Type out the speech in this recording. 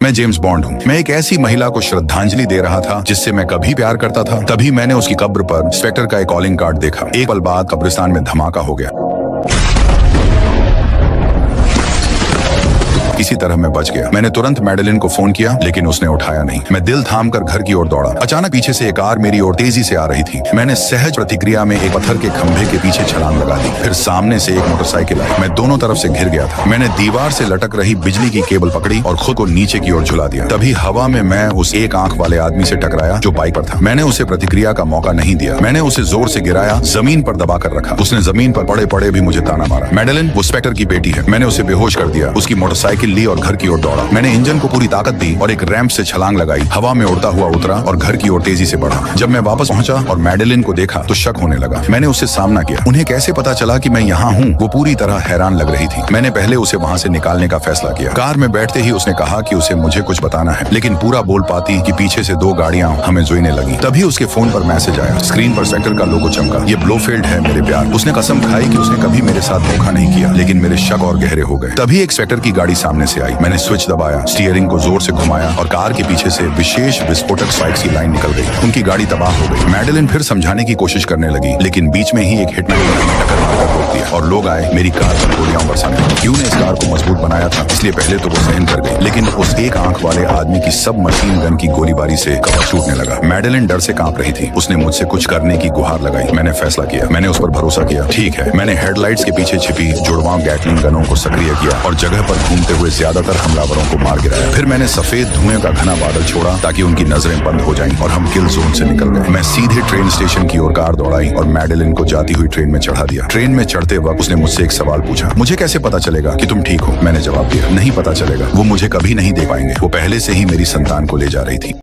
मैं James bond हूँ। मैं एक ऐसी महिला को श्रद्धांजलि दे रहा था जिससे मैं कभी प्यार करता था। तभी मैंने उसकी कब्र पर इंस्पेक्टर का एक कॉलिंग कार्ड देखा। एक पल बाद कब्रिस्तान में धमाका हो गया। किसी तरह मैं बच गया। मैंने तुरंत मैडेलिन को फोन किया, लेकिन उसने उठाया नहीं। मैं दिल थाम कर घर की ओर दौड़ा। अचानक पीछे से एक कार मेरी ओर तेजी से आ रही थी। मैंने सहज प्रतिक्रिया में एक पत्थर के खंभे के पीछे छलांग लगा दी। फिर सामने से एक मोटरसाइकिल आई। मैं दोनों तरफ से घिर गया था। मैंने दीवार से लटक रही बिजली की केबल पकड़ी और खुद को नीचे की ओर झुला दिया। तभी हवा में मैं उस एक आंख वाले आदमी से टकराया जो बाइक पर था। मैंने उसे प्रतिक्रिया का मौका नहीं दिया। मैंने उसे जोर से गिराया, जमीन पर दबा कर रखा। उसने जमीन पर पड़े पड़े भी मुझे ताना मारा। मैडेलिन वो इंस्पेक्टर की बेटी है। मैंने उसे बेहोश कर दिया। उसकी मोटरसाइकिल ली और घर की ओर दौड़ा। मैंने इंजन को पूरी ताकत दी और एक रैंप से छलांग लगाई। हवा में उड़ता हुआ उतरा और घर की ओर तेजी से बढ़ा। जब मैं वापस पहुंचा और मैडेलिन को देखा तो शक होने लगा। मैंने उससे सामना किया। उन्हें कैसे पता चला कि मैं यहाँ हूँ? वो पूरी तरह हैरान लग रही थी। मैंने पहले उसे वहाँ से निकालने का फैसला किया। कार में बैठते ही उसने कहा कि उसे मुझे कुछ बताना है, लेकिन पूरा बोल पाती कि पीछे से दो गाड़ियां हमें जोईने लगी। तभी उसके फोन पर मैसेज आया। स्क्रीन पर सेक्टर का लोगो चमका। ये ब्लोफील्ड है मेरे प्यार। उसने कसम खाई कि उसने कभी मेरे साथ धोखा नहीं किया, लेकिन मेरे शक और गहरे हो गए। तभी एक सेक्टर की गाड़ी सामने से आई। मैंने स्विच दबाया, स्टीयरिंग को जोर से घुमाया और कार के पीछे से विशेष विस्फोटक स्पाइक्स की लाइन निकल गई। उनकी गाड़ी तबाह हो गई। मैडेलिन फिर समझाने की कोशिश करने लगी, लेकिन बीच में ही एक हिटमैन ने टक्कर मारकर रोक दिया और लोग आए मेरी कार पर गोलियां बरसाने लगे। क्यों ने इस कार को मजबूत बनाया था, इसलिए पहले तो वो सहन कर गई, लेकिन उस एक आंख वाले आदमी की सब मशीन गन की गोलीबारी से कवर छूटने लगा। मैडेलिन डर से कांप रही थी। उसने मुझसे कुछ करने की गुहार लगाई। मैंने फैसला किया। मैंने उस पर भरोसा किया। ठीक है, मैंने हेडलाइट्स के पीछे छिपी जुड़वां गैटलिंग गनों को सक्रिय किया और जगह पर घूमते हुए ज्यादातर हमलावरों को मार गिराया। फिर मैंने सफेद धुएं का घना बादल छोड़ा ताकि उनकी नजरें बंद हो जाएं और हम किल जोन से निकल गए। मैं सीधे ट्रेन स्टेशन की ओर कार दौड़ाई और मैडेलिन को जाती हुई ट्रेन में चढ़ा दिया। ट्रेन में चढ़ते वक्त उसने मुझसे एक सवाल पूछा, मुझे कैसे पता चलेगा कि तुम ठीक हो? मैंने जवाब दिया, नहीं पता चलेगा। वो मुझे कभी नहीं दे पाएंगे। वो पहले से ही मेरी संतान को ले जा रही थी।